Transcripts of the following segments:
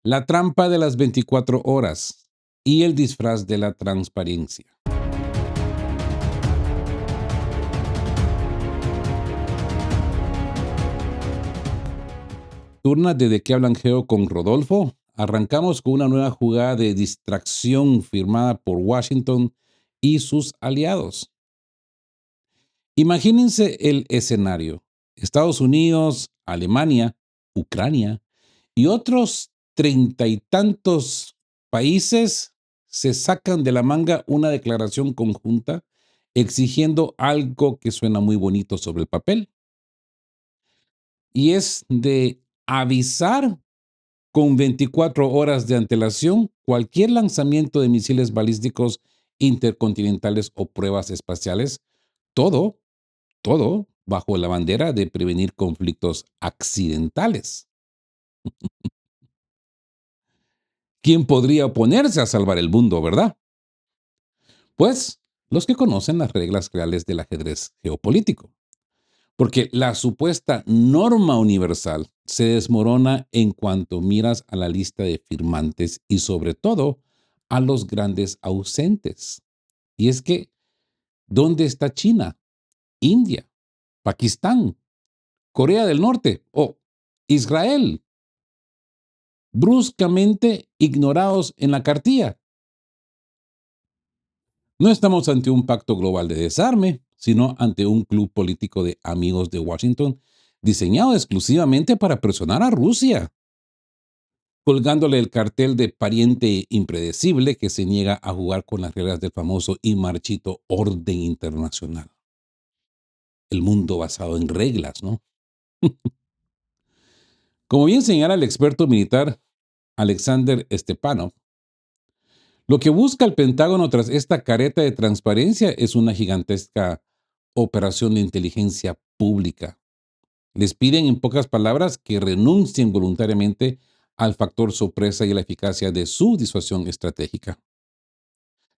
La trampa de las 24 horas y el disfraz de la transparencia. Turna de qué hablan Geo con Rodolfo. Arrancamos con una nueva jugada de distracción firmada por Washington y sus aliados. Imagínense el escenario. Estados Unidos, Alemania, Ucrania y otros treinta y tantos países se sacan de la manga una declaración conjunta exigiendo algo que suena muy bonito sobre el papel, y es de avisar con 24 horas de antelación cualquier lanzamiento de misiles balísticos intercontinentales o pruebas espaciales, todo, todo bajo la bandera de prevenir conflictos accidentales. ¿Quién podría oponerse a salvar el mundo, verdad? Pues los que conocen las reglas reales del ajedrez geopolítico. Porque la supuesta norma universal se desmorona en cuanto miras a la lista de firmantes y sobre todo a los grandes ausentes. Y es que, ¿dónde está China, India, Pakistán, Corea del Norte o Israel? Bruscamente ignorados en la cartilla. No estamos ante un pacto global de desarme, sino ante un club político de amigos de Washington diseñado exclusivamente para presionar a Rusia, colgándole el cartel de pariente impredecible que se niega a jugar con las reglas del famoso y marchito orden internacional. El mundo basado en reglas, ¿no? Como bien señala el experto militar Alexander Stepanov, lo que busca el Pentágono tras esta careta de transparencia es una gigantesca operación de inteligencia pública. Les piden, en pocas palabras, que renuncien voluntariamente al factor sorpresa y la eficacia de su disuasión estratégica.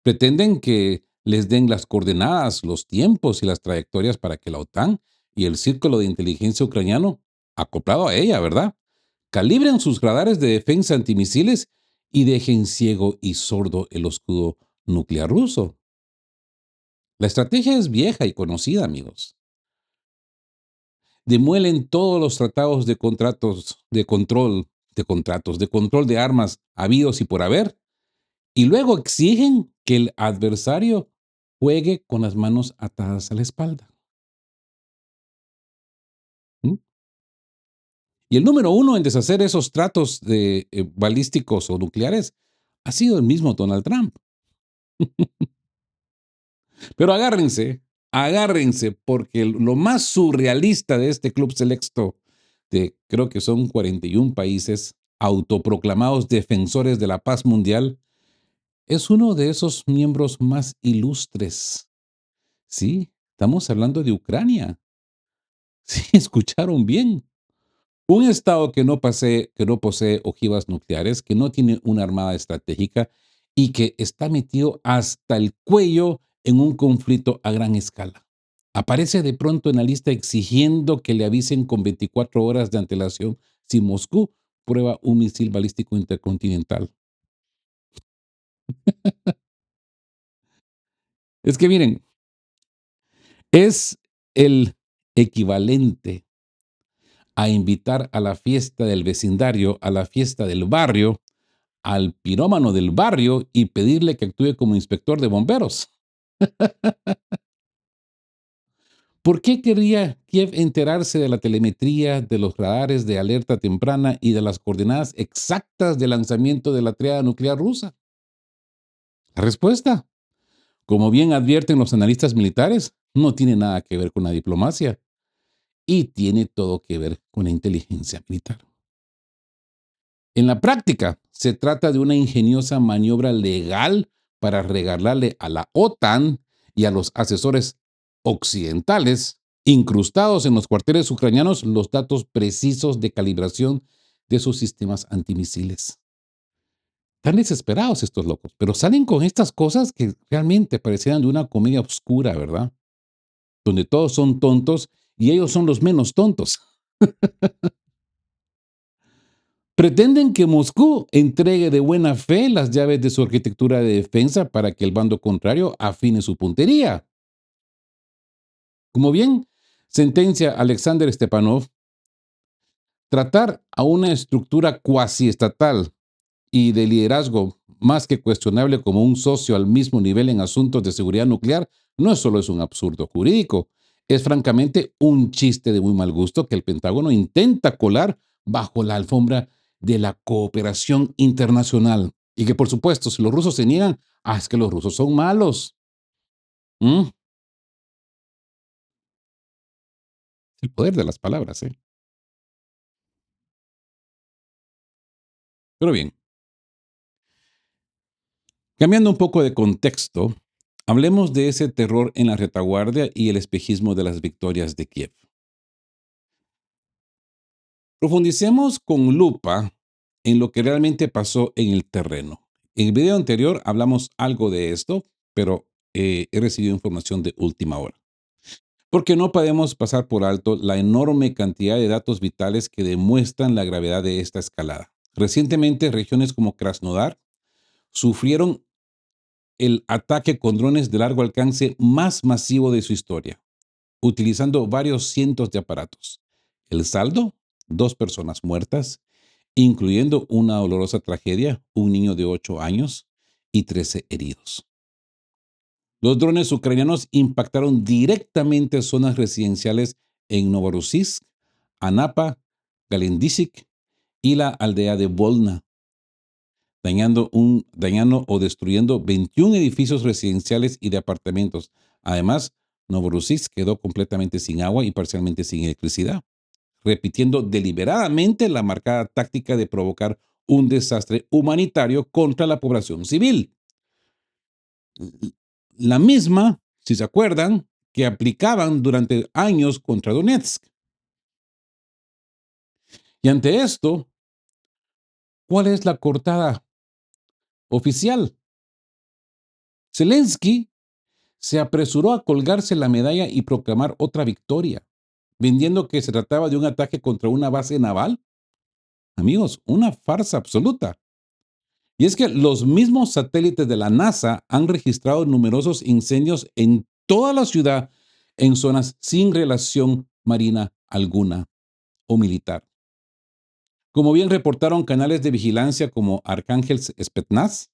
Pretenden que les den las coordenadas, los tiempos y las trayectorias para que la OTAN y el círculo de inteligencia ucraniano, acoplado a ella, ¿verdad?, calibren sus radares de defensa antimisiles y dejen ciego y sordo el escudo nuclear ruso. La estrategia es vieja y conocida, amigos. Demuelen todos los tratados de contratos, de control de armas habidos y por haber, y luego exigen que el adversario juegue con las manos atadas a la espalda. ¿Mm? Y el número uno en deshacer esos tratos balísticos o nucleares ha sido el mismo Donald Trump. Pero agárrense, porque lo más surrealista de este club selecto, de creo que son 41 países autoproclamados defensores de la paz mundial, es uno de esos miembros más ilustres. Sí, estamos hablando de Ucrania. Sí, escucharon bien. Un Estado que no posee ojivas nucleares, que no tiene una armada estratégica y que está metido hasta el cuello en un conflicto a gran escala. Aparece de pronto en la lista exigiendo que le avisen con 24 horas de antelación si Moscú prueba un misil balístico intercontinental. Es que miren, es el equivalente a invitar a la fiesta del vecindario, a la fiesta del barrio, al pirómano del barrio y pedirle que actúe como inspector de bomberos. ¿Por qué querría Kiev enterarse de la telemetría, de los radares de alerta temprana y de las coordenadas exactas del lanzamiento de la triada nuclear rusa? La respuesta, como bien advierten los analistas militares, no tiene nada que ver con la diplomacia y tiene todo que ver con la inteligencia militar. En la práctica, se trata de una ingeniosa maniobra legal para regalarle a la OTAN y a los asesores occidentales incrustados en los cuarteles ucranianos los datos precisos de calibración de sus sistemas antimisiles. Están desesperados estos locos, pero salen con estas cosas que realmente parecieran de una comedia oscura, ¿verdad? Donde todos son tontos y ellos son los menos tontos. Pretenden que Moscú entregue de buena fe las llaves de su arquitectura de defensa para que el bando contrario afine su puntería. Como bien sentencia Alexander Stepanov, tratar a una estructura cuasi estatal y de liderazgo más que cuestionable como un socio al mismo nivel en asuntos de seguridad nuclear no solo es un absurdo jurídico, es francamente un chiste de muy mal gusto que el Pentágono intenta colar bajo la alfombra de la cooperación internacional. Y que por supuesto, si los rusos se niegan, es que los rusos son malos. ¿Mm? El poder de las palabras, ¿eh? Pero bien, cambiando un poco de contexto, hablemos de ese terror en la retaguardia y el espejismo de las victorias de Kiev. Profundicemos con lupa en lo que realmente pasó en el terreno. En el video anterior hablamos algo de esto, pero he recibido información de última hora. Porque no podemos pasar por alto la enorme cantidad de datos vitales que demuestran la gravedad de esta escalada. Recientemente, regiones como Krasnodar sufrieron el ataque con drones de largo alcance más masivo de su historia, utilizando varios cientos de aparatos. El saldo, 2 personas muertas, incluyendo una dolorosa tragedia, un niño de 8 años y 13 heridos. Los drones ucranianos impactaron directamente zonas residenciales en Novorossiysk, Anapa, Galendísik y la aldea de Volna, dañando o destruyendo 21 edificios residenciales y de apartamentos. Además, Novorossiysk quedó completamente sin agua y parcialmente sin electricidad, repitiendo deliberadamente la marcada táctica de provocar un desastre humanitario contra la población civil. La misma, si se acuerdan, que aplicaban durante años contra Donetsk. Y ante esto, ¿cuál es la cortada oficial? Zelensky se apresuró a colgarse la medalla y proclamar otra victoria, vendiendo que se trataba de un ataque contra una base naval. Amigos, una farsa absoluta. Y es que los mismos satélites de la NASA han registrado numerosos incendios en toda la ciudad en zonas sin relación marina alguna o militar. Como bien reportaron canales de vigilancia como Arcángel Spetsnaz,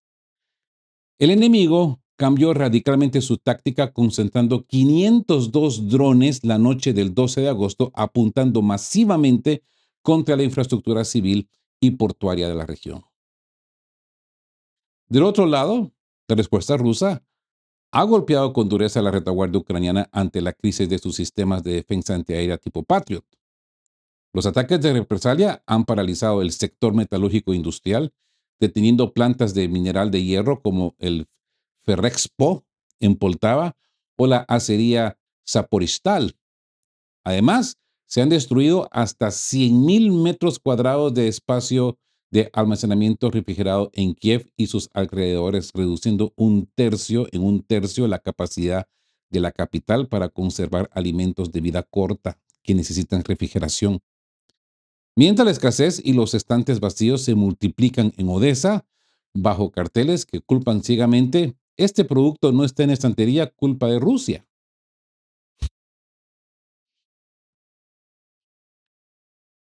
el enemigo cambió radicalmente su táctica concentrando 502 drones la noche del 12 de agosto apuntando masivamente contra la infraestructura civil y portuaria de la región. Del otro lado, la respuesta rusa ha golpeado con dureza la retaguardia ucraniana ante la crisis de sus sistemas de defensa antiaérea tipo Patriot. Los ataques de represalia han paralizado el sector metalúrgico industrial, deteniendo plantas de mineral de hierro como el Ferrexpo en Poltava o la acería Zaporizhzhal. Además, se han destruido hasta 100.000 metros cuadrados de espacio de almacenamiento refrigerado en Kiev y sus alrededores, reduciendo en un tercio la capacidad de la capital para conservar alimentos de vida corta que necesitan refrigeración. Mientras la escasez y los estantes vacíos se multiplican en Odessa, bajo carteles que culpan ciegamente, este producto no está en estantería, culpa de Rusia.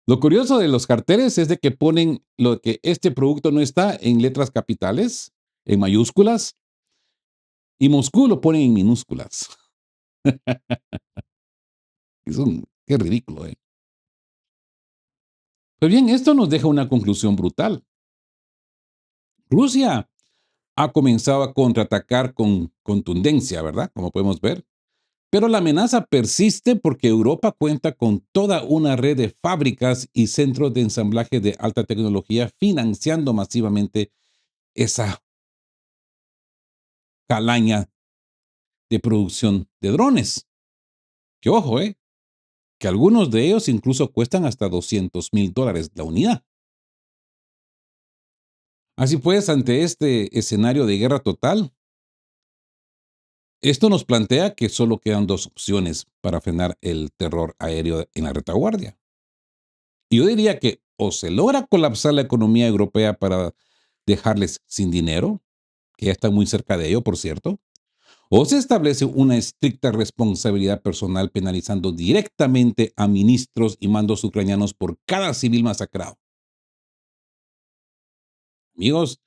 Lo curioso de los carteles es de que ponen lo que este producto no está en letras capitales, en mayúsculas, y Moscú lo ponen en minúsculas. Qué ridículo, ¿eh? Pues bien, esto nos deja una conclusión brutal. Rusia ha comenzado a contraatacar con contundencia, ¿verdad? Como podemos ver. Pero la amenaza persiste porque Europa cuenta con toda una red de fábricas y centros de ensamblaje de alta tecnología financiando masivamente esa calaña de producción de drones. Que ojo, que algunos de ellos incluso cuestan hasta $200,000 la unidad. Así pues, ante este escenario de guerra total, esto nos plantea que solo quedan dos opciones para frenar el terror aéreo en la retaguardia. Y yo diría que o se logra colapsar la economía europea para dejarles sin dinero, que ya están muy cerca de ello, por cierto, o se establece una estricta responsabilidad personal penalizando directamente a ministros y mandos ucranianos por cada civil masacrado. Amigos,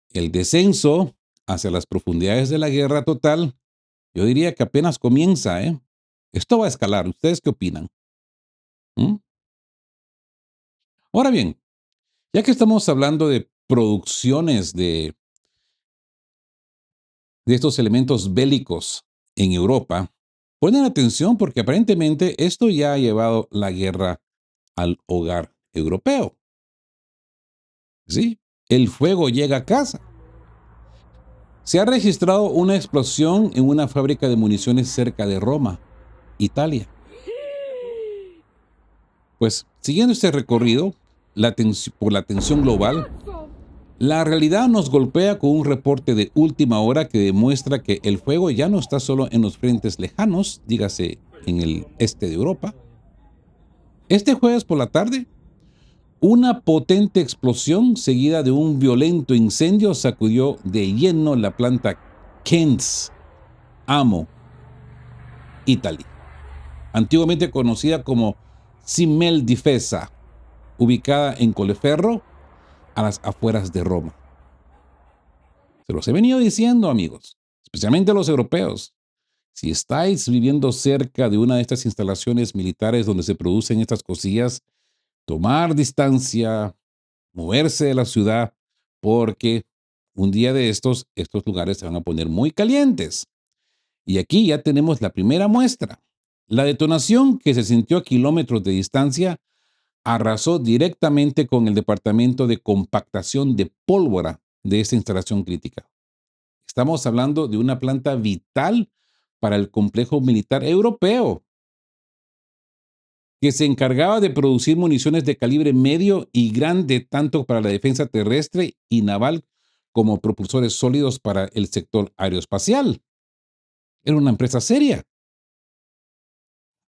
el descenso hacia las profundidades de la guerra total, yo diría que apenas comienza, ¿eh? Esto va a escalar. ¿Ustedes qué opinan? ¿Mm? Ahora bien, ya que estamos hablando de producciones de estos elementos bélicos en Europa, ponen atención porque aparentemente esto ya ha llevado la guerra al hogar europeo. ¿Sí? El fuego llega a casa. Se ha registrado una explosión en una fábrica de municiones cerca de Roma, Italia. Pues siguiendo este recorrido, por la tensión global, la realidad nos golpea con un reporte de última hora que demuestra que el fuego ya no está solo en los frentes lejanos, dígase en el este de Europa. Este jueves por la tarde, una potente explosión seguida de un violento incendio sacudió de lleno la planta Keynes, Amo, Italy, antiguamente conocida como Simel Difesa, ubicada en Colleferro, a las afueras de Roma. Se los he venido diciendo, amigos, especialmente los europeos. Si estáis viviendo cerca de una de estas instalaciones militares donde se producen estas cosillas, tomar distancia, moverse de la ciudad, porque un día de estos lugares se van a poner muy calientes. Y aquí ya tenemos la primera muestra. La detonación, que se sintió a kilómetros de distancia, arrasó directamente con el departamento de compactación de pólvora de esta instalación crítica. Estamos hablando de una planta vital para el complejo militar europeo, que se encargaba de producir municiones de calibre medio y grande tanto para la defensa terrestre y naval como propulsores sólidos para el sector aeroespacial. Era una empresa seria.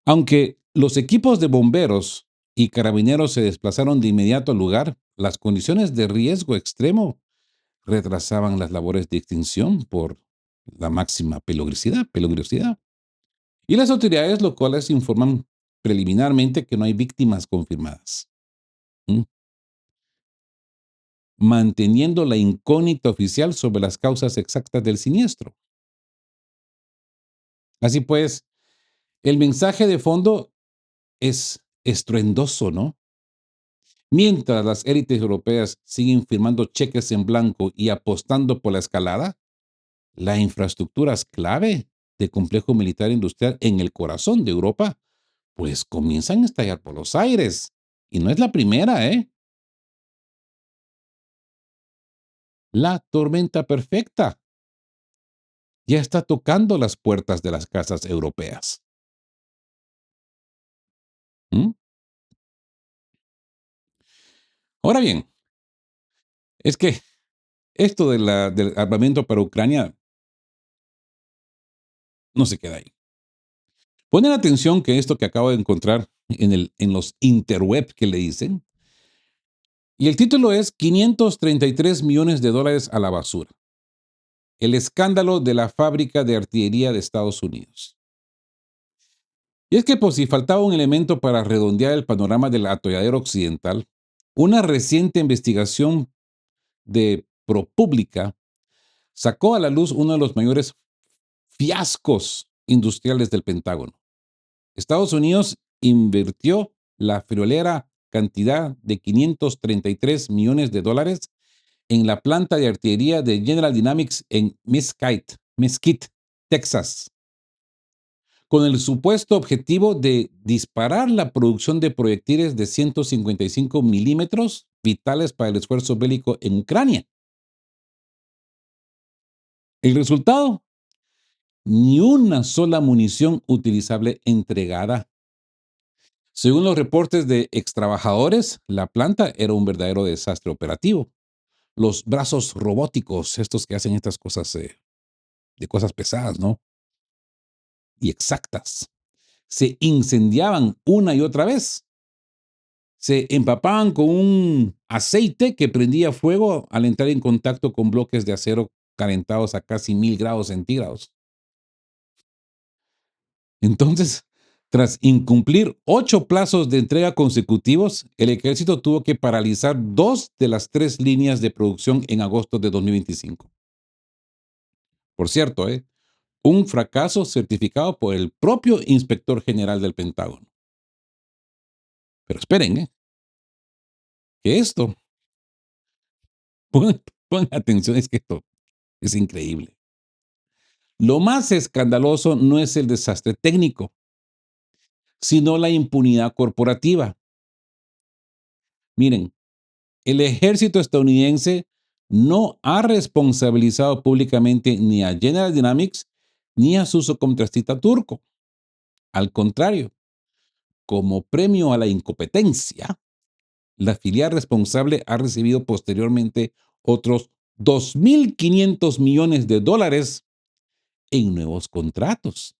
Aunque los equipos de bomberos y carabineros se desplazaron de inmediato al lugar, las condiciones de riesgo extremo retrasaban las labores de extinción por la máxima peligrosidad. Y las autoridades locales informan preliminarmente que no hay víctimas confirmadas, ¿m? Manteniendo la incógnita oficial sobre las causas exactas del siniestro. Así pues, el mensaje de fondo es estruendoso, ¿no? Mientras las élites europeas siguen firmando cheques en blanco y apostando por la escalada, la infraestructura es clave de complejo militar industrial en el corazón de Europa, pues comienzan a estallar por los aires. Y no es la primera, ¿eh? La tormenta perfecta ya está tocando las puertas de las casas europeas. ¿Mm? Ahora bien, es que esto del armamento para Ucrania no se queda ahí. Ponen atención que esto que acabo de encontrar en los interweb que le dicen, y el título es 533 millones de dólares a la basura. El escándalo de la fábrica de artillería de Estados Unidos. Y es que por si faltaba un elemento para redondear el panorama del atolladero occidental, una reciente investigación de ProPublica sacó a la luz uno de los mayores fiascos industriales del Pentágono. Estados Unidos invirtió la friolera cantidad de 533 millones de dólares en la planta de artillería de General Dynamics en Mesquite, Texas, con el supuesto objetivo de disparar la producción de proyectiles de 155 milímetros vitales para el esfuerzo bélico en Ucrania. El resultado, ni una sola munición utilizable entregada. Según los reportes de extrabajadores, la planta era un verdadero desastre operativo. Los brazos robóticos, estos que hacen estas cosas de cosas pesadas, ¿no? Y exactas, se incendiaban una y otra vez. Se empapaban con un aceite que prendía fuego al entrar en contacto con bloques de acero calentados a casi 1000 °C. Entonces, tras incumplir 8 plazos de entrega consecutivos, el ejército tuvo que paralizar 2 de las 3 líneas de producción en agosto de 2025. Por cierto, un fracaso certificado por el propio inspector general del Pentágono. Pero esperen, que esto, pongan atención, es que esto es increíble. Lo más escandaloso no es el desastre técnico, sino la impunidad corporativa. Miren, el ejército estadounidense no ha responsabilizado públicamente ni a General Dynamics ni a su subcontratista turco. Al contrario, como premio a la incompetencia, la filial responsable ha recibido posteriormente otros $2.500 millones en nuevos contratos,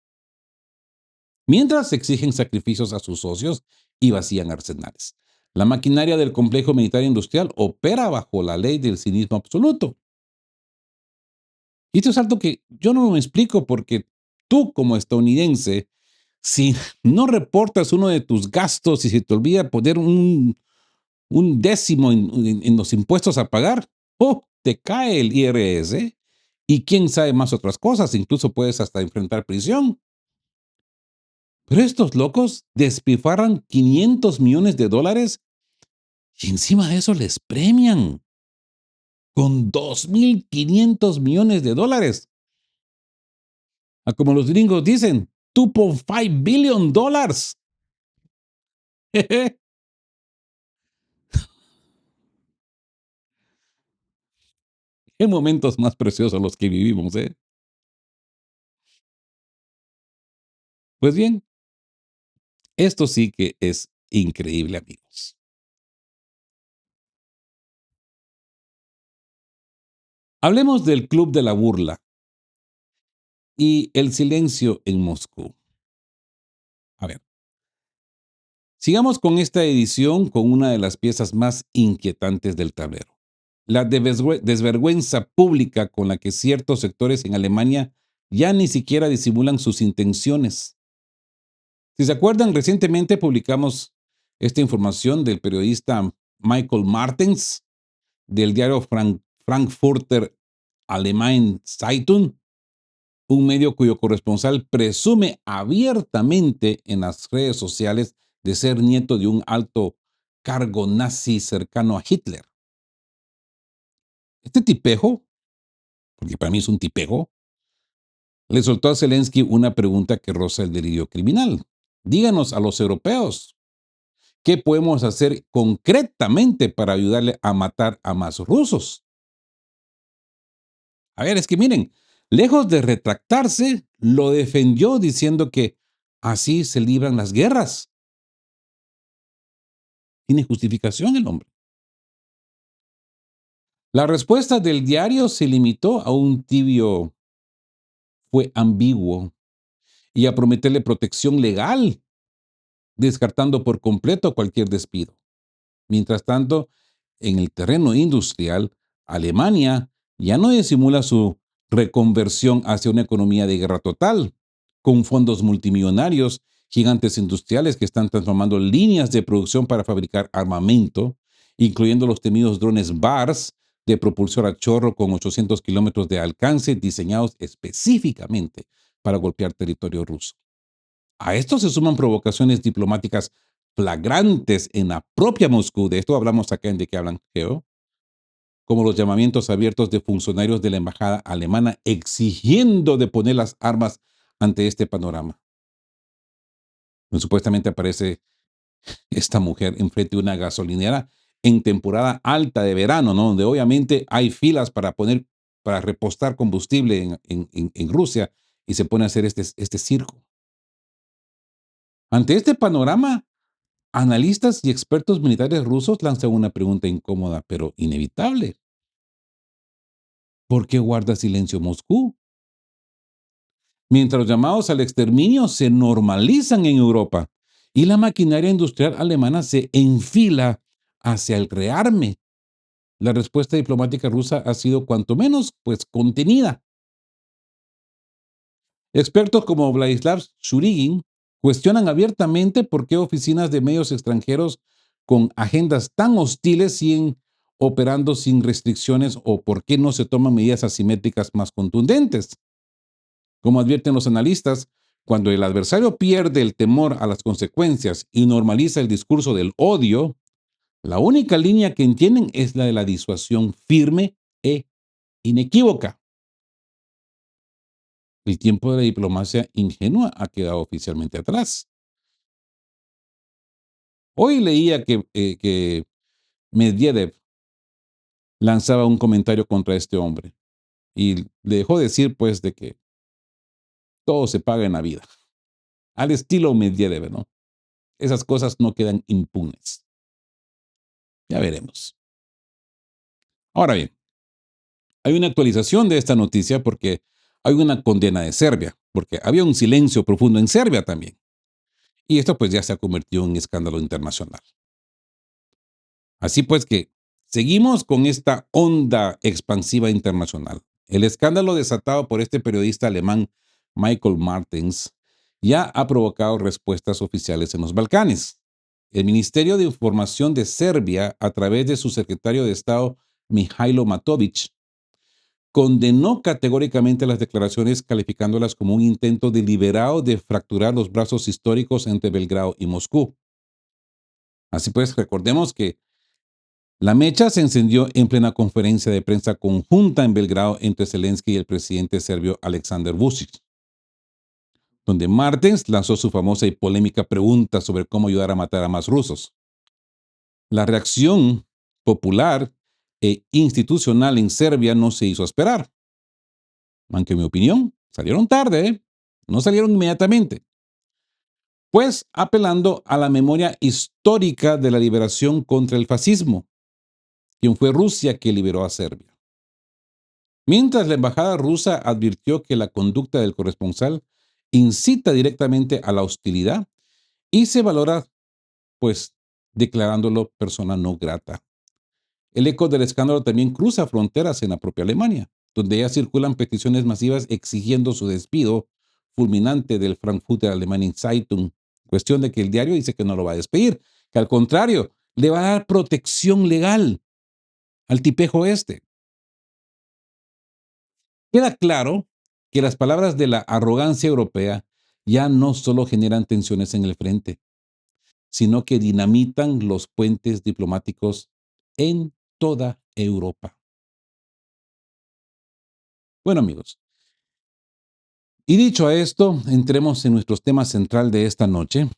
mientras exigen sacrificios a sus socios y vacían arsenales. La maquinaria del complejo militar industrial opera bajo la ley del cinismo absoluto. Y esto es algo que yo no me explico porque tú como estadounidense, si no reportas uno de tus gastos y se te olvida poner un décimo en los impuestos a pagar, te cae el IRS y quién sabe más otras cosas, incluso puedes hasta enfrentar prisión. Pero estos locos despilfarran $500 millones y encima de eso les premian con $2.500 millones. Como los gringos dicen, $2.5 billion. Qué momentos más preciosos los que vivimos, ¿eh? Pues bien, esto sí que es increíble, amigos. Hablemos del Club de la Burla y el silencio en Moscú. A ver, sigamos con esta edición con una de las piezas más inquietantes del tablero. La desvergüenza pública con la que ciertos sectores en Alemania ya ni siquiera disimulan sus intenciones. Si se acuerdan, recientemente publicamos esta información del periodista Michael Martens del diario Frankfurter Allgemeine Zeitung, un medio cuyo corresponsal presume abiertamente en las redes sociales de ser nieto de un alto cargo nazi cercano a Hitler. Este tipejo, porque para mí es un tipejo, le soltó a Zelensky una pregunta que roza el delirio criminal. Díganos a los europeos, ¿qué podemos hacer concretamente para ayudarle a matar a más rusos? A ver, es que miren, lejos de retractarse, lo defendió diciendo que así se libran las guerras. Tiene justificación el hombre. La respuesta del diario se limitó a un tibio, fue ambiguo, y a prometerle protección legal, descartando por completo cualquier despido. Mientras tanto, en el terreno industrial, Alemania ya no disimula su reconversión hacia una economía de guerra total, con fondos multimillonarios, gigantes industriales que están transformando líneas de producción para fabricar armamento, incluyendo los temidos drones BARS de propulsor a chorro con 800 kilómetros de alcance, diseñados específicamente para golpear territorio ruso. A esto se suman provocaciones diplomáticas flagrantes en la propia Moscú, de esto hablamos acá en De qué hablan, Geo, como los llamamientos abiertos de funcionarios de la embajada alemana exigiendo de poner las armas ante este panorama. Supuestamente aparece esta mujer enfrente de una gasolinera en temporada alta de verano, ¿no? Donde obviamente hay filas para repostar combustible en Rusia y se pone a hacer este circo. Ante este panorama, analistas y expertos militares rusos lanzan una pregunta incómoda pero inevitable. ¿Por qué guarda silencio Moscú? Mientras los llamados al exterminio se normalizan en Europa y la maquinaria industrial alemana se enfila hacia el rearme. La respuesta diplomática rusa ha sido cuanto menos, pues, contenida. Expertos como Vladislav Shurigin cuestionan abiertamente por qué oficinas de medios extranjeros con agendas tan hostiles siguen operando sin restricciones o por qué no se toman medidas asimétricas más contundentes. Como advierten los analistas, cuando el adversario pierde el temor a las consecuencias y normaliza el discurso del odio, la única línea que entienden es la de la disuasión firme e inequívoca. El tiempo de la diplomacia ingenua ha quedado oficialmente atrás. Hoy leía que Medvedev lanzaba un comentario contra este hombre y le dejó decir pues de que todo se paga en la vida, al estilo Medvedev, ¿no? Esas cosas no quedan impunes. Ya veremos. Ahora bien, hay una actualización de esta noticia porque hay una condena de Serbia, porque había un silencio profundo en Serbia también. Y esto pues ya se ha convertido en un escándalo internacional. Así pues que seguimos con esta onda expansiva internacional. El escándalo desatado por este periodista alemán Michael Martens ya ha provocado respuestas oficiales en los Balcanes. El Ministerio de Información de Serbia, a través de su secretario de Estado Mihailo Matovic, condenó categóricamente las declaraciones calificándolas como un intento deliberado de fracturar los brazos históricos entre Belgrado y Moscú. Así pues, recordemos que la mecha se encendió en plena conferencia de prensa conjunta en Belgrado entre Zelensky y el presidente serbio Aleksandar Vučić, donde Martens lanzó su famosa y polémica pregunta sobre cómo ayudar a matar a más rusos. La reacción popular e institucional en Serbia no se hizo esperar, aunque en mi opinión salieron tarde, ¿eh? No salieron inmediatamente, pues apelando a la memoria histórica de la liberación contra el fascismo, quien fue Rusia que liberó a Serbia. Mientras la embajada rusa advirtió que la conducta del corresponsal incita directamente a la hostilidad y se valora, pues, declarándolo persona no grata. El eco del escándalo también cruza fronteras en la propia Alemania, donde ya circulan peticiones masivas exigiendo su despido fulminante del Frankfurter Allgemeine Zeitung. Cuestión de que el diario dice que no lo va a despedir, que al contrario, le va a dar protección legal al tipejo este. Queda claro que las palabras de la arrogancia europea ya no solo generan tensiones en el frente, sino que dinamitan los puentes diplomáticos en toda Europa. Bueno, amigos, y dicho esto, entremos en nuestro tema central de esta noche,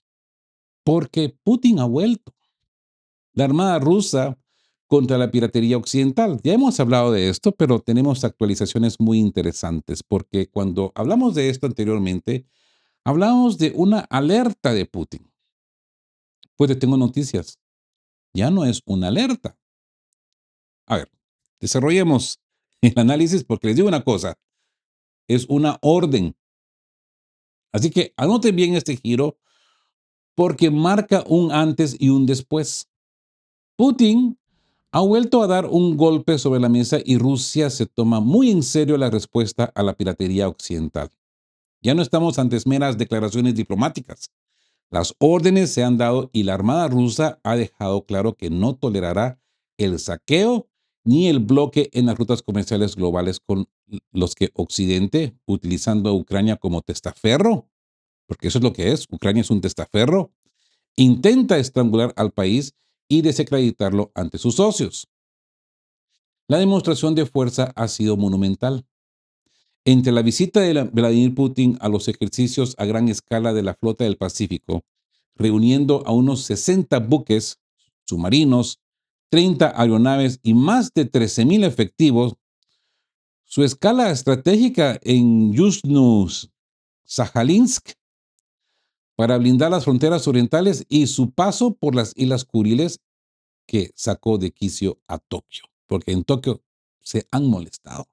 porque Putin ha vuelto. La Armada rusa contra la piratería occidental. Ya hemos hablado de esto, pero tenemos actualizaciones muy interesantes, porque cuando hablamos de esto anteriormente, hablamos de una alerta de Putin. Pues te tengo noticias. Ya no es una alerta. A ver, desarrollemos el análisis porque les digo una cosa, es una orden. Así que anoten bien este giro porque marca un antes y un después. Putin ha vuelto a dar un golpe sobre la mesa y Rusia se toma muy en serio la respuesta a la piratería occidental. Ya no estamos ante meras declaraciones diplomáticas. Las órdenes se han dado y la Armada rusa ha dejado claro que no tolerará el saqueo ni el bloque en las rutas comerciales globales con los que Occidente, utilizando a Ucrania como testaferro, porque eso es lo que es, Ucrania es un testaferro, intenta estrangular al país y desacreditarlo ante sus socios. La demostración de fuerza ha sido monumental. Entre la visita de Vladimir Putin a los ejercicios a gran escala de la Flota del Pacífico, reuniendo a unos 60 buques, submarinos, 30 aeronaves y más de 13,000 efectivos, su escala estratégica en Yuzhno-Sajalinsk para blindar las fronteras orientales y su paso por las Islas Kuriles que sacó de quicio a Tokio, porque en Tokio se han molestado.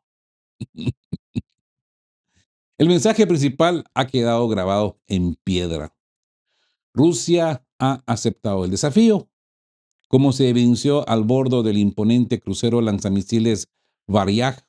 El mensaje principal ha quedado grabado en piedra. Rusia ha aceptado el desafío. Como se evidenció al bordo del imponente crucero lanzamisiles Varyag,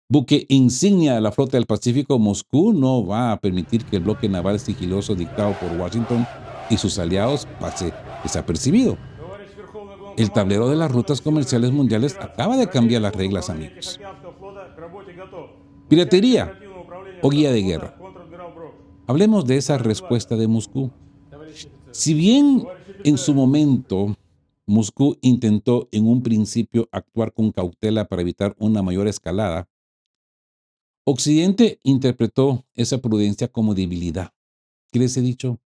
buque insignia de la flota del Pacífico, Moscú no va a permitir que el bloque naval sigiloso dictado por Washington y sus aliados pase desapercibido. Товарищ Верховный El tablero de las rutas Главнокомандующий comerciales Российской mundiales Федерации. acaba de cambiar Бронейный las флот reglas, Главного amigos. Тихоокеанского флота к работе готов. Начальник Piratería оперативного управления o guía второго de флота guerra. контр-адмирал Брок. Hablemos de esa Товарищ Владимир. respuesta de Moscú. Товарищ офицер. Si bien Товарищ en su офицер. momento Moscú intentó en un principio actuar con cautela para evitar una mayor escalada, Occidente interpretó esa prudencia como debilidad. ¿Qué les he dicho?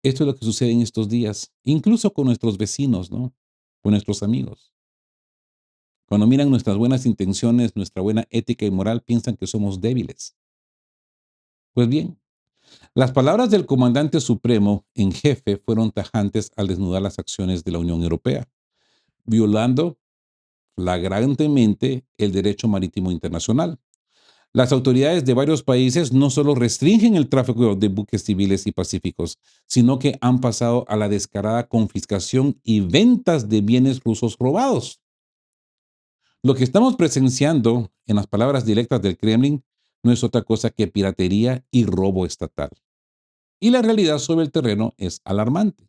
Esto es lo que sucede en estos días, incluso con nuestros vecinos, ¿no? Con nuestros amigos. Cuando miran nuestras buenas intenciones, nuestra buena ética y moral, piensan que somos débiles. Pues bien, las palabras del comandante supremo en jefe fueron tajantes al desnudar las acciones de la Unión Europea, violando flagrantemente el derecho marítimo internacional. Las autoridades de varios países no solo restringen el tráfico de buques civiles y pacíficos, sino que han pasado a la descarada confiscación y ventas de bienes rusos robados. Lo que estamos presenciando, en las palabras directas del Kremlin, no es otra cosa que piratería y robo estatal. Y la realidad sobre el terreno es alarmante.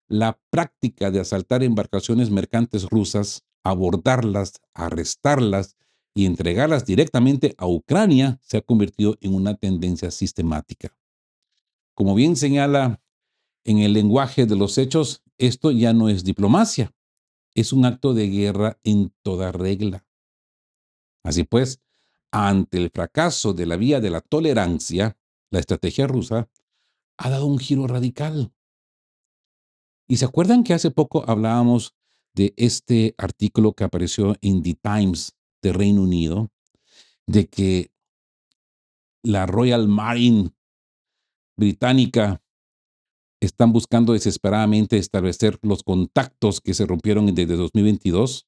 La práctica de asaltar embarcaciones mercantes rusas, abordarlas, arrestarlas y entregarlas directamente a Ucrania se ha convertido en una tendencia sistemática. Como bien señala en el lenguaje de los hechos, esto ya no es diplomacia, es un acto de guerra en toda regla. Así pues, ante el fracaso de la vía de la tolerancia, la estrategia rusa ha dado un giro radical. ¿Y se acuerdan que hace poco hablábamos de este artículo que apareció en The Times de Reino Unido, de que la Royal Marine británica están buscando desesperadamente establecer los contactos que se rompieron desde 2022?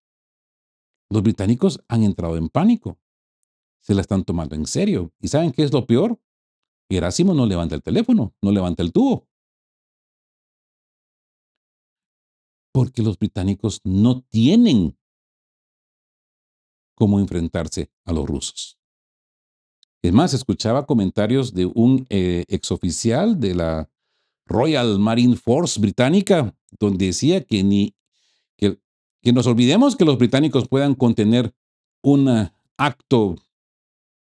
Los británicos han entrado en pánico, se la están tomando en serio. ¿Y saben qué es lo peor? Gerásimo no levanta el teléfono, no levanta el tubo, porque los británicos no tienen cómo enfrentarse a los rusos. Es más, escuchaba comentarios de un exoficial de la Royal Marine Force británica, donde decía que que, que nos olvidemos que los británicos puedan contener un acto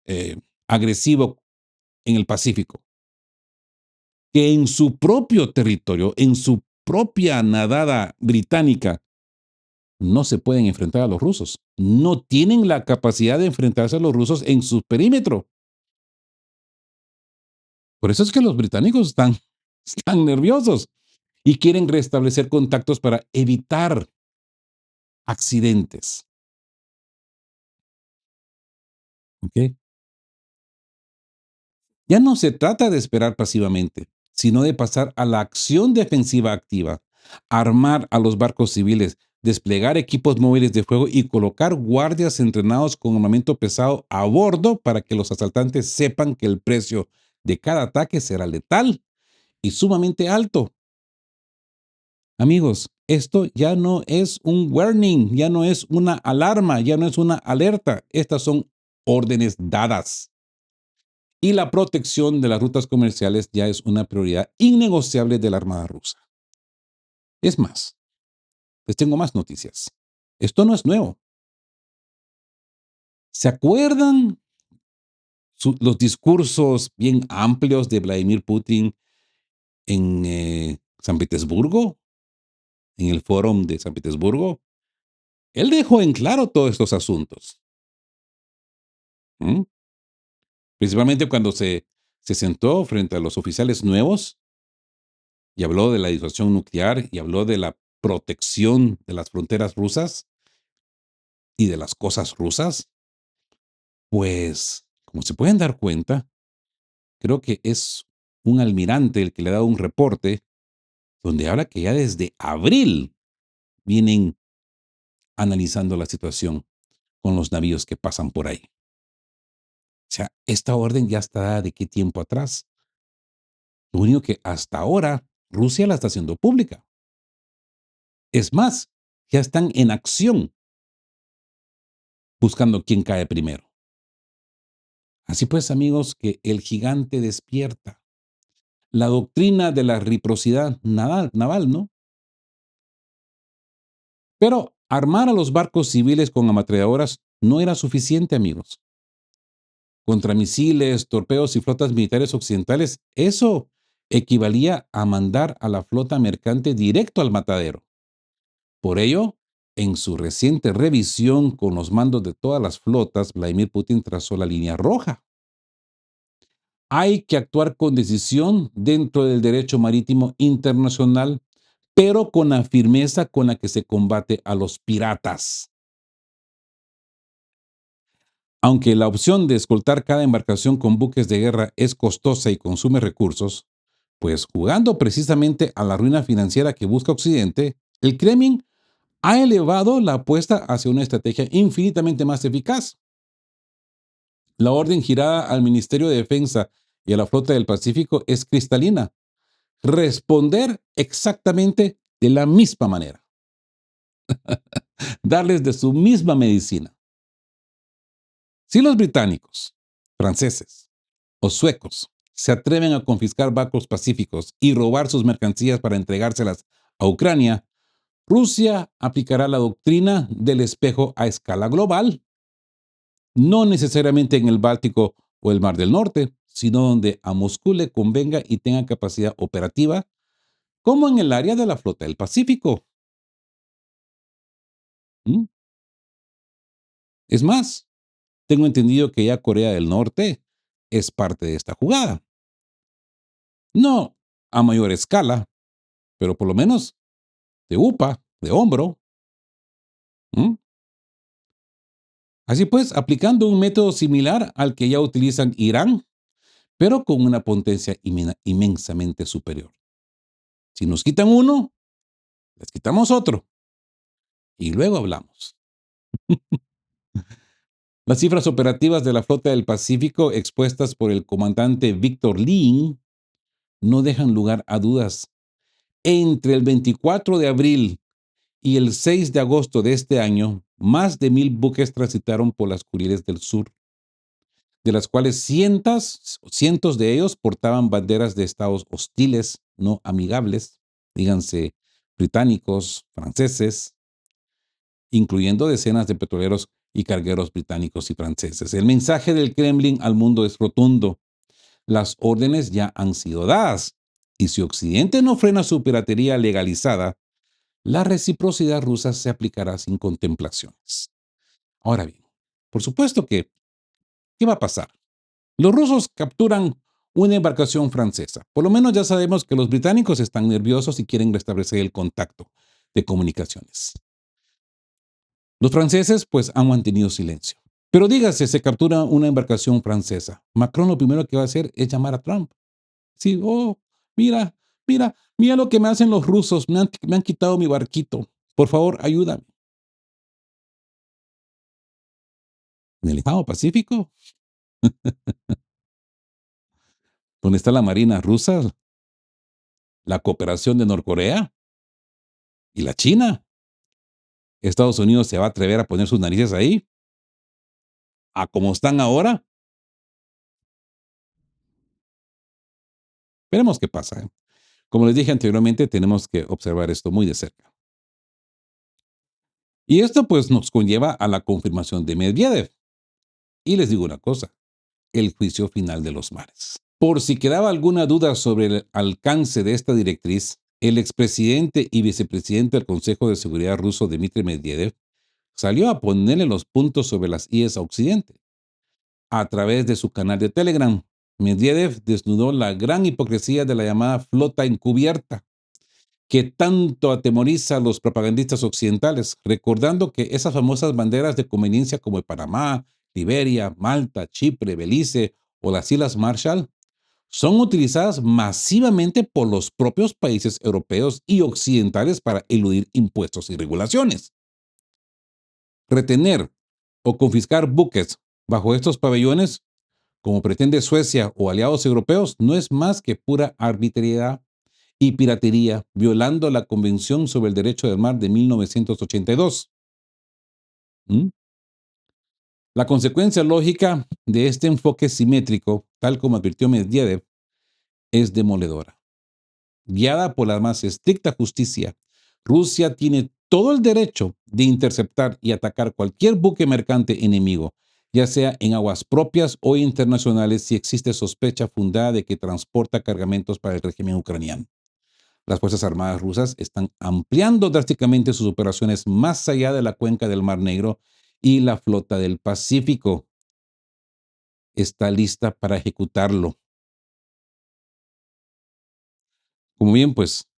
eh, agresivo en el Pacífico, que en su propio territorio, en su propia nadada británica, no se pueden enfrentar a los rusos. No tienen la capacidad de enfrentarse a los rusos en su perímetro. Por eso es que los británicos están nerviosos y quieren restablecer contactos para evitar accidentes. ¿Ok? Ya no se trata de esperar pasivamente, sino de pasar a la acción defensiva activa, armar a los barcos civiles, desplegar equipos móviles de fuego y colocar guardias entrenados con armamento pesado a bordo para que los asaltantes sepan que el precio de cada ataque será letal y sumamente alto. Amigos, esto ya no es un warning, ya no es una alarma, ya no es una alerta. Estas son órdenes dadas. Y la protección de las rutas comerciales ya es una prioridad innegociable de la Armada rusa. Es más, les tengo más noticias. Esto no es nuevo. ¿Se acuerdan los discursos bien amplios de Vladimir Putin en San Petersburgo, en el foro de San Petersburgo? Él dejó en claro todos estos asuntos. ¿Mm? Principalmente cuando se sentó frente a los oficiales nuevos y habló de la disuasión nuclear y habló de la protección de las fronteras rusas y de las cosas rusas, pues, como se pueden dar cuenta, creo que es un almirante el que le ha dado un reporte donde habla que ya desde abril vienen analizando la situación con los navíos que pasan por ahí. O sea, esta orden ya está de qué tiempo atrás. Lo único que hasta ahora Rusia la está haciendo pública. Es más, ya están en acción buscando quién cae primero. Así pues, amigos, que el gigante despierta. La doctrina de la reciprocidad naval, ¿no? Pero armar a los barcos civiles con ametralladoras no era suficiente, amigos. Contra misiles, torpedos y flotas militares occidentales, eso equivalía a mandar a la flota mercante directo al matadero. Por ello, en su reciente revisión con los mandos de todas las flotas, Vladimir Putin trazó la línea roja. Hay que actuar con decisión dentro del derecho marítimo internacional, pero con la firmeza con la que se combate a los piratas. Aunque la opción de escoltar cada embarcación con buques de guerra es costosa y consume recursos, pues jugando precisamente a la ruina financiera que busca Occidente, el Kremlin ha elevado la apuesta hacia una estrategia infinitamente más eficaz. La orden girada al Ministerio de Defensa y a la Flota del Pacífico es cristalina: responder exactamente de la misma manera, darles de su misma medicina. Si los británicos, franceses o suecos se atreven a confiscar barcos pacíficos y robar sus mercancías para entregárselas a Ucrania, Rusia aplicará la doctrina del espejo a escala global, no necesariamente en el Báltico o el Mar del Norte, sino donde a Moscú le convenga y tenga capacidad operativa, como en el área de la flota del Pacífico. ¿Mm? Es más, tengo entendido que ya Corea del Norte es parte de esta jugada. No a mayor escala, pero por lo menos de UPA, de hombro. ¿Mm? Así pues, aplicando un método similar al que ya utilizan Irán, pero con una potencia inmensamente superior. Si nos quitan uno, les quitamos otro y luego hablamos. Las cifras operativas de la flota del Pacífico expuestas por el comandante Víctor Lin no dejan lugar a dudas. Entre el 24 de abril y el 6 de agosto de este año, más de 1,000 buques transitaron por las Kuriles del Sur, de las cuales cientos de ellos portaban banderas de estados hostiles, no amigables, díganse británicos, franceses, incluyendo decenas de petroleros y cargueros británicos y franceses. El mensaje del Kremlin al mundo es rotundo: las órdenes ya han sido dadas, y si Occidente no frena su piratería legalizada, la reciprocidad rusa se aplicará sin contemplaciones. Ahora bien, por supuesto que, ¿qué va a pasar? Los rusos capturan una embarcación francesa. Por lo menos ya sabemos que los británicos están nerviosos y quieren restablecer el contacto de comunicaciones. Los franceses, pues, han mantenido silencio. Pero dígase, se captura una embarcación francesa. Macron lo primero que va a hacer es llamar a Trump. Sí, oh, mira, mira lo que me hacen los rusos. Me han quitado mi barquito. Por favor, ayúdame. En el Estado Pacífico, donde está la Marina rusa, la cooperación de Norcorea y la China. Estados Unidos se va a atrever a poner sus narices ahí, a como están ahora. Veremos qué pasa, ¿eh? Como les dije anteriormente, tenemos que observar esto muy de cerca. Y esto pues nos conlleva a la confirmación de Medvedev. Y les digo una cosa: el juicio final de los mares. Por si quedaba alguna duda sobre el alcance de esta directriz, el expresidente y vicepresidente del Consejo de Seguridad ruso, Dmitry Medvedev, salió a ponerle los puntos sobre las IES a Occidente. A través de su canal de Telegram, Medvedev desnudó la gran hipocresía de la llamada flota encubierta, que tanto atemoriza a los propagandistas occidentales, recordando que esas famosas banderas de conveniencia como el Panamá, Liberia, Malta, Chipre, Belice o las Islas Marshall son utilizadas masivamente por los propios países europeos y occidentales para eludir impuestos y regulaciones. Retener o confiscar buques bajo estos pabellones, como pretende Suecia o aliados europeos, no es más que pura arbitrariedad y piratería, violando la Convención sobre el Derecho del Mar de 1982. ¿Mm? La consecuencia lógica de este enfoque simétrico, tal como advirtió Medvedev, es demoledora. Guiada por la más estricta justicia, Rusia tiene todo el derecho de interceptar y atacar cualquier buque mercante enemigo, ya sea en aguas propias o internacionales, si existe sospecha fundada de que transporta cargamentos para el régimen ucraniano. Las Fuerzas Armadas rusas están ampliando drásticamente sus operaciones más allá de la cuenca del Mar Negro, y la flota del Pacífico está lista para ejecutarlo. Como bien, pues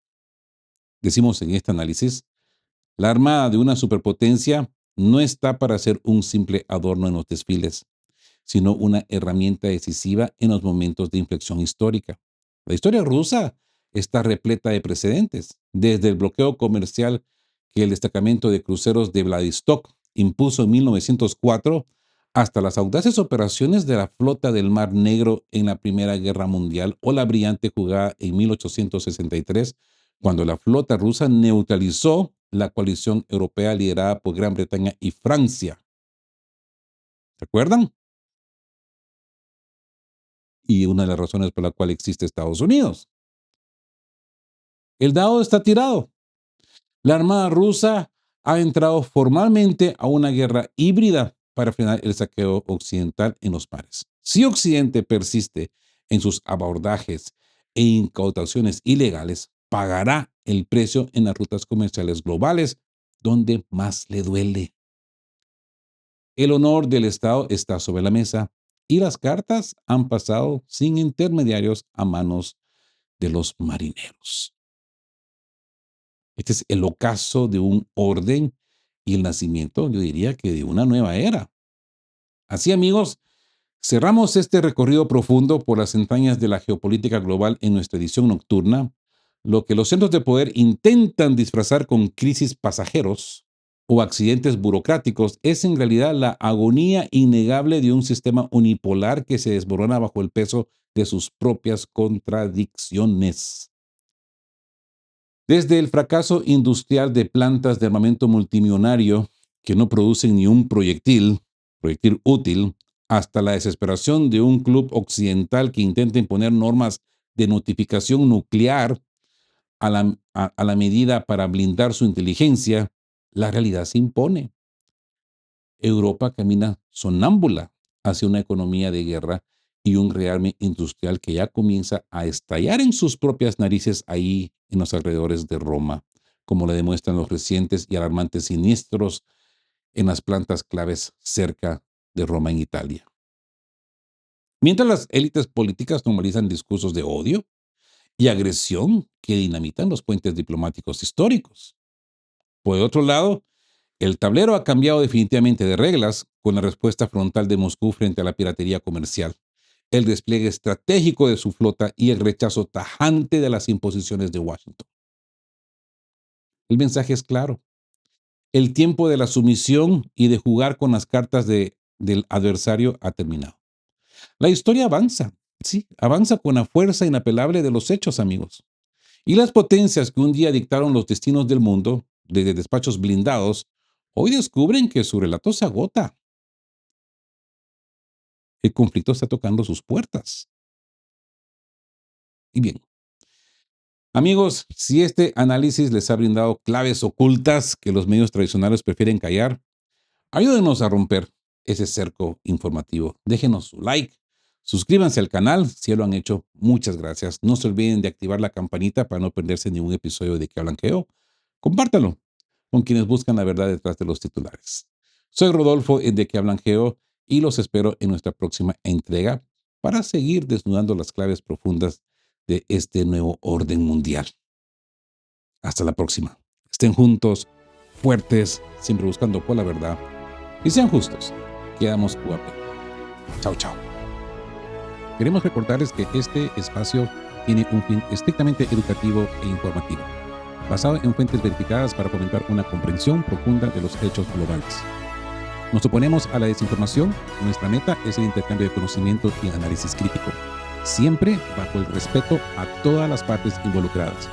decimos en este análisis, la armada de una superpotencia no está para ser un simple adorno en los desfiles, sino una herramienta decisiva en los momentos de inflexión histórica. La historia rusa está repleta de precedentes, desde el bloqueo comercial que el destacamento de cruceros de Vladivostok impuso en 1904, hasta las audaces operaciones de la flota del Mar Negro en la Primera Guerra Mundial, o la brillante jugada en 1863, cuando la flota rusa neutralizó la coalición europea liderada por Gran Bretaña y Francia. ¿Recuerdan? Y una de las razones por la cual existe Estados Unidos. El dado está tirado. La Armada rusa ha entrado formalmente a una guerra híbrida para frenar el saqueo occidental en los mares. Si Occidente persiste en sus abordajes e incautaciones ilegales, pagará el precio en las rutas comerciales globales, donde más le duele. El honor del Estado está sobre la mesa y las cartas han pasado sin intermediarios a manos de los marineros. Este es el ocaso de un orden y el nacimiento, yo diría, que de una nueva era. Así, amigos, cerramos este recorrido profundo por las entrañas de la geopolítica global en nuestra edición nocturna. Lo que los centros de poder intentan disfrazar con crisis pasajeros o accidentes burocráticos es en realidad la agonía innegable de un sistema unipolar que se desmorona bajo el peso de sus propias contradicciones. Desde el fracaso industrial de plantas de armamento multimillonario que no producen ni un proyectil útil, hasta la desesperación de un club occidental que intenta imponer normas de notificación nuclear a la medida para blindar su inteligencia, la realidad se impone. Europa camina sonámbula hacia una economía de guerra y un rearme industrial que ya comienza a estallar en sus propias narices ahí en los alrededores de Roma, como lo demuestran los recientes y alarmantes siniestros en las plantas claves cerca de Roma en Italia. Mientras las élites políticas normalizan discursos de odio y agresión que dinamitan los puentes diplomáticos históricos. Por otro lado, el tablero ha cambiado definitivamente de reglas con la respuesta frontal de Moscú frente a la piratería comercial, el despliegue estratégico de su flota y el rechazo tajante de las imposiciones de Washington. El mensaje es claro. El tiempo de la sumisión y de jugar con las cartas del adversario ha terminado. La historia avanza, sí, avanza con la fuerza inapelable de los hechos, amigos. Y las potencias que un día dictaron los destinos del mundo, desde despachos blindados, hoy descubren que su relato se agota. El conflicto está tocando sus puertas. Y bien, amigos, si este análisis les ha brindado claves ocultas que los medios tradicionales prefieren callar, ayúdenos a romper ese cerco informativo. Déjenos su like, suscríbanse al canal si ya lo han hecho. Muchas gracias. No se olviden de activar la campanita para no perderse ningún episodio de Que Hablan Geo. Compártanlo con quienes buscan la verdad detrás de los titulares. Soy Rodolfo de Que Hablan Geo y los espero en nuestra próxima entrega para seguir desnudando las claves profundas de este nuevo orden mundial. Hasta la próxima. Estén juntos, fuertes, siempre buscando por la verdad, y sean justos. Quedamos UAP. Chao, chao. Queremos recordarles que este espacio tiene un fin estrictamente educativo e informativo, basado en fuentes verificadas para fomentar una comprensión profunda de los hechos globales. Nos oponemos a la desinformación. Nuestra meta es el intercambio de conocimiento y análisis crítico. siempre bajo el respeto a todas las partes involucradas.